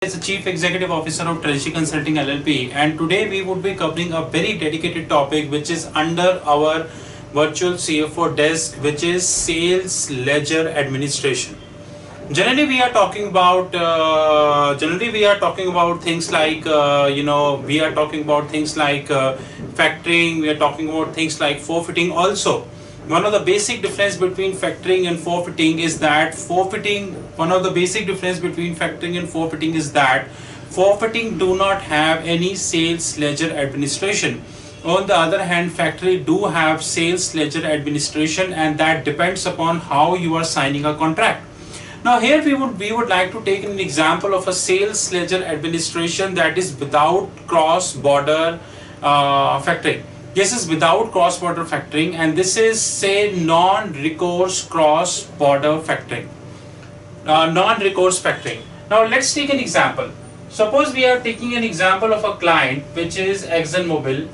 is the Chief Executive Officer of Treasury Consulting LLP, and today we would be covering a very dedicated topic which is under our virtual CFO desk, which is sales ledger administration. Generally we are talking about things like we are talking about things like factoring, we are talking about things like forfeiting also. One of the basic difference between factoring and forfeiting is that forfeiting do not have any sales ledger administration. On the other hand, factory do have sales ledger administration, and that depends upon how you are signing a contract. Now here we would like to take an example of a sales ledger administration that is without cross-border factoring. This is without cross-border factoring, and this is, say, non-recourse cross-border factoring. Non-recourse factoring. Now let's take an example. Suppose we are taking an example of a client which is ExxonMobil.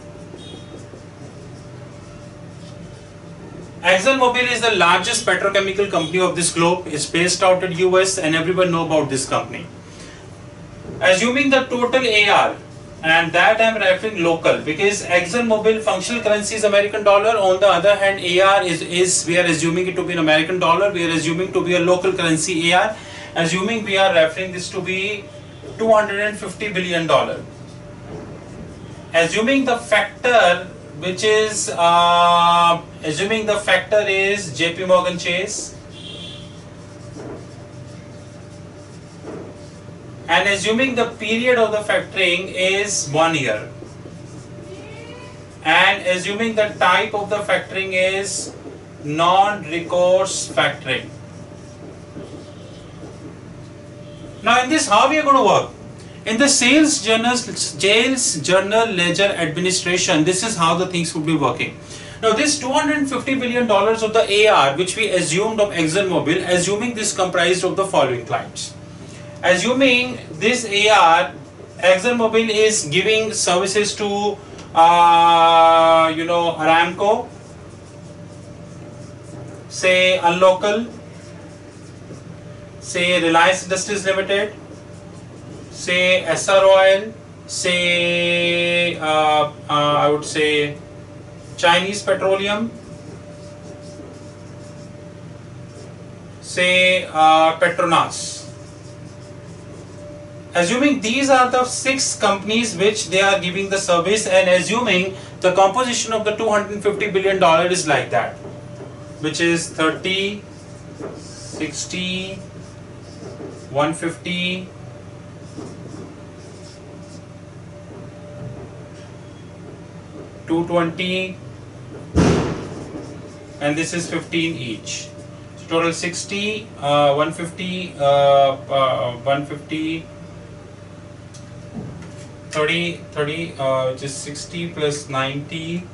ExxonMobil is the largest petrochemical company of this globe. It's based out in US, and everyone know about this company. Assuming the total AR, and that I am referring local because ExxonMobil functional currency is American dollar. On the other hand, AR is we are assuming it to be an American dollar. We are assuming to be a local currency AR. Assuming we are referring this to be $250 billion. Assuming the factor which is JP Morgan Chase, and assuming the period of the factoring is 1 year, and assuming the type of the factoring is non-recourse factoring. Now in this, how we are going to work? In the sales journal ledger administration, this is how the things would be working. Now this $250 billion of the AR which we assumed of ExxonMobil, assuming this comprised of the following clients. Assuming this AR, ExxonMobil is giving services to Aramco, say Unlocal, say Reliance Industries Limited, say SR Oil, say I would say Chinese Petroleum, say Petronas. Assuming these are the 6 companies which they are giving the service, and assuming the composition of the $250 billion is like that, which is 30, 60, 150, 220, and this is 15 each. So total 60, 150, 150, 30, which is 60 plus 90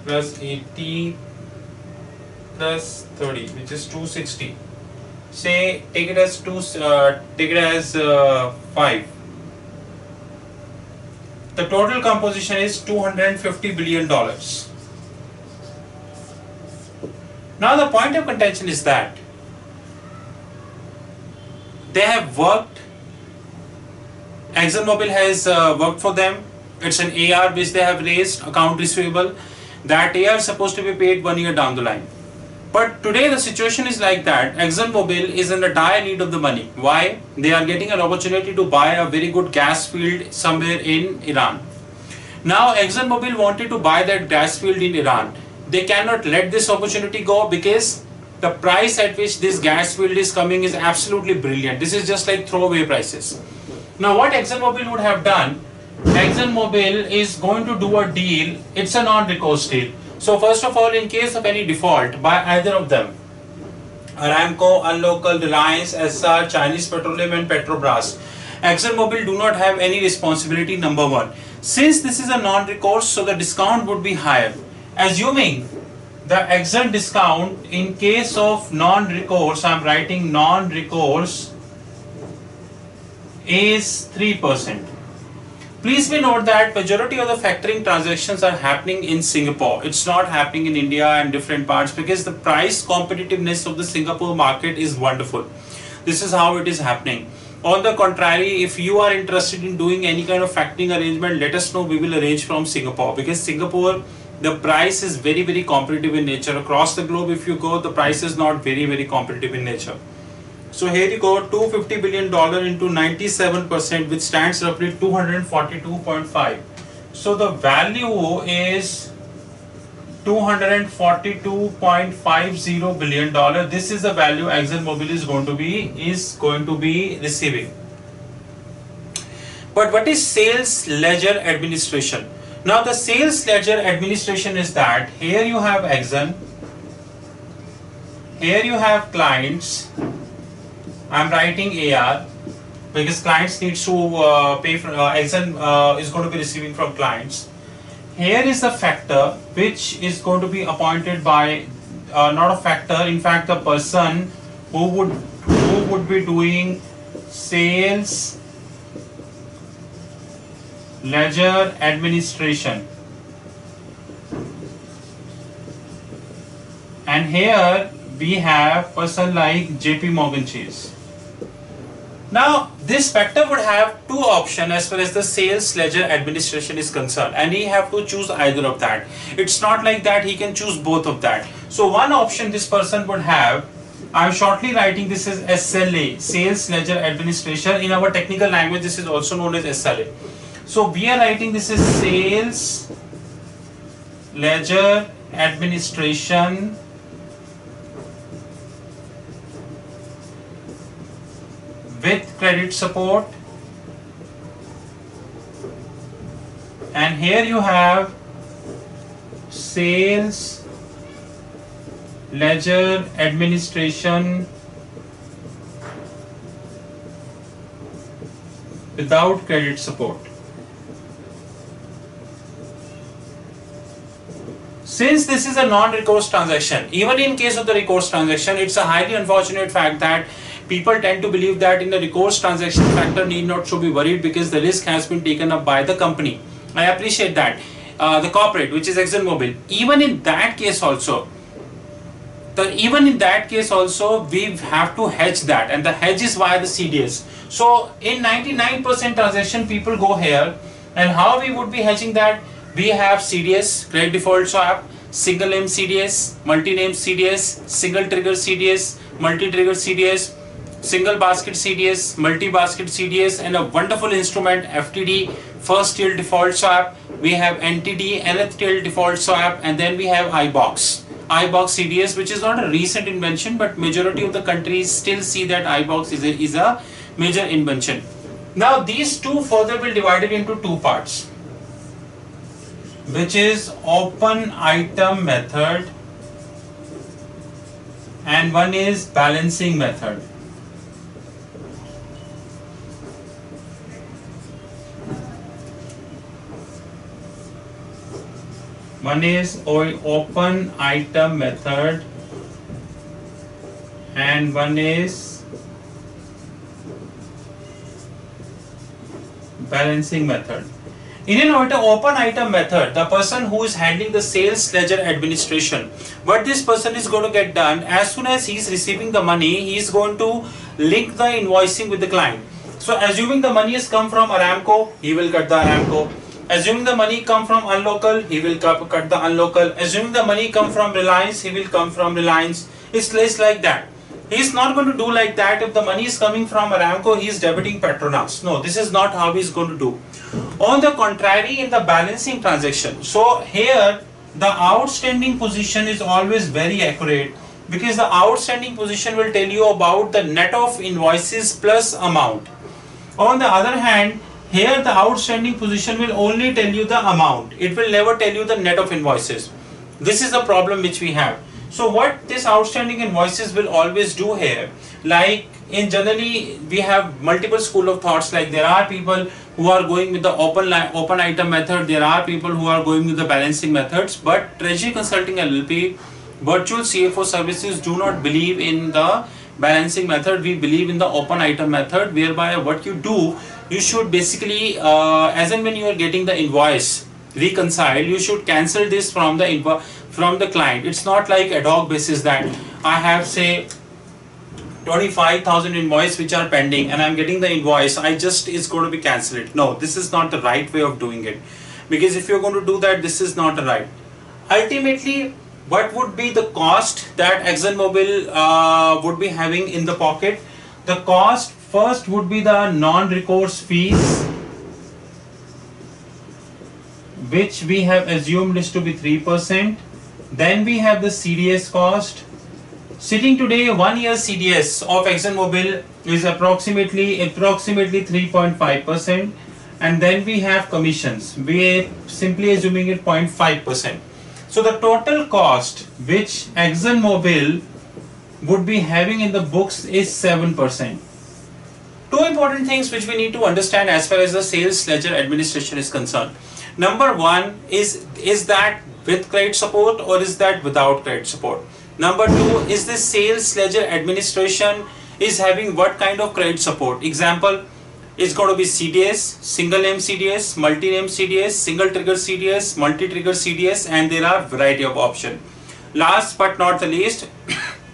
plus 80 plus 30, which is 260. Say take it as 5. The total composition is $250 billion. Now the point of contention is that they have worked, ExxonMobil has worked for them. It's an AR which they have raised, account receivable. That AR is supposed to be paid 1 year down the line. But today the situation is like that. ExxonMobil is in a dire need of the money. Why? They are getting an opportunity to buy a very good gas field somewhere in Iran. Now ExxonMobil wanted to buy that gas field in Iran. They cannot let this opportunity go because the price at which this gas field is coming is absolutely brilliant. This is just like throwaway prices. Now what ExxonMobil would have done, ExxonMobil is going to do a deal. It's a non-recourse deal. So first of all, in case of any default by either of them, Aramco, Unlocal, Reliance, SR, Chinese Petroleum and Petrobras, ExxonMobil do not have any responsibility, number one. Since this is a non-recourse, so the discount would be higher. Assuming the Exxon discount in case of non-recourse, I am writing non-recourse, is 3%. Please be note that majority of the factoring transactions are happening in Singapore. It's not happening in India and different parts because the price competitiveness of the Singapore market is wonderful. This is how it is happening. On the contrary, if you are interested in doing any kind of factoring arrangement, let us know. We will arrange from Singapore, because Singapore, the price is very, very competitive in nature. Across the globe, if you go, the price is not very, very competitive in nature. So here you go, $250 billion into 97%, which stands roughly 242.5. So the value is $242.50 billion. This is the value ExxonMobil is going to be receiving. But what is sales ledger administration? Now the sales ledger administration is that here you have Exxon, here you have clients. I'm writing AR because clients needs to pay for Exxon is going to be receiving from clients. Here is the factor which is going to be appointed by not a factor, in fact the person who would be doing sales ledger administration. And here we have person like JP Morgan Chase. Now this factor would have two options as far as the sales ledger administration is concerned, and he have to choose either of that. It's not like that he can choose both of that. So one option this person would have, I'm shortly writing this is SLA, sales ledger administration. In our technical language this is also known as SLA. So we are writing this is sales ledger administration with credit support, and here you have sales ledger administration without credit support. Since this is a non-recourse transaction, even in case of the recourse transaction, it's a highly unfortunate fact that people tend to believe that in the recourse transaction factor need not to be worried because the risk has been taken up by the company. I appreciate that. The corporate, which is ExxonMobil, even in that case also, we have to hedge that, and the hedge is via the CDS. So in 99% transaction, people go here, and how we would be hedging that? We have CDS, credit default swap, single name CDS, multi-name CDS, single trigger CDS, multi-trigger CDS, single basket CDS, multi-basket CDS, and a wonderful instrument FTD, first till default swap. We have NTD, nth till default swap, and then we have iBox CDS, which is not a recent invention, but majority of the countries still see that iBox is a major invention. Now these two further will divide it into two parts, which is open item method and one is balancing method. One is open item method and one is balancing method. In an open item method, the person who is handling the sales ledger administration, what this person is going to get done, as soon as he is receiving the money, he is going to link the invoicing with the client. So assuming the money has come from Aramco, he will cut the Aramco. Assuming the money come from Unlocal, he will cut the Unlocal. Assuming the money come from Reliance, he will come from Reliance. It's less like that. He is not going to do like that. If the money is coming from Aramco, he is debiting Petronas. No, this is not how he is going to do. On the contrary, in the balancing transaction, so here the outstanding position is always very accurate, because the outstanding position will tell you about the net of invoices plus amount. On the other hand, here the outstanding position will only tell you the amount. It will never tell you the net of invoices. This is the problem which we have. So what this outstanding invoices will always do here, like in generally we have multiple school of thoughts, like there are people who are going with the open item method, there are people who are going with the balancing methods, but Treasury Consulting LLP, virtual CFO services do not believe in the balancing method. We believe in the open item method, whereby what you do, you should basically as and when you are getting the invoice reconciled, you should cancel this from the client. It's not like ad hoc basis that I have say 25,000 invoice which are pending, and I'm getting the invoice, I just is going to be cancelled. No, this is not the right way of doing it, because if you're going to do that, this is not the right. Ultimately, what would be the cost that ExxonMobil would be having in the pocket? The cost first would be the non-recourse fees, which we have assumed is to be 3%. Then we have the CDS cost. Sitting today, 1 year CDS of ExxonMobil is approximately 3.5%, and then we have commissions. We are simply assuming it 0.5%. So the total cost which ExxonMobil would be having in the books is 7%. Two important things which we need to understand as far as the sales ledger administration is concerned. Number one is that with credit support or is that without credit support? Number two, is this sales ledger administration is having what kind of credit support? Example, it's going to be CDS, single name CDS, multi-name CDS, single trigger CDS, multi-trigger CDS, and there are variety of options. Last but not the least,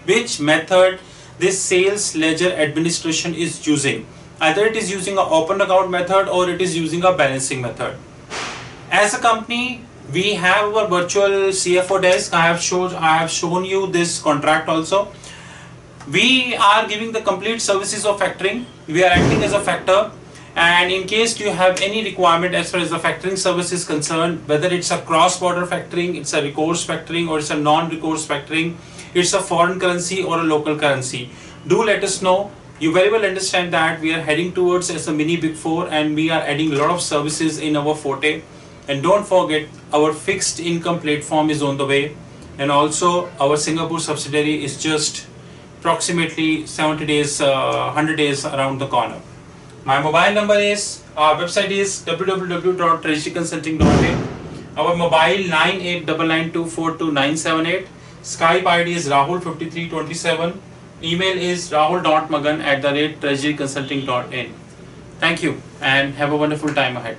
which method this sales ledger administration is using? Either it is using an open account method or it is using a balancing method. As a company, we have our virtual CFO desk. I have shown you this contract also. We are giving the complete services of factoring. We are acting as a factor, and in case you have any requirement as far as the factoring service is concerned, whether it's a cross-border factoring, it's a recourse factoring, or it's a non-recourse factoring, it's a foreign currency or a local currency, do let us know. You very well understand that we are heading towards as a mini Big Four, and we are adding a lot of services in our forte. And don't forget, our fixed income platform is on the way, and also our Singapore subsidiary is just approximately 70 days, 100 days around the corner. My mobile number is, our website is www.treasuryconsulting.in. Our mobile 9899242978. Skype ID is Rahul5327. Email is rahul.magan@treasuryconsulting.in. Thank you and have a wonderful time ahead.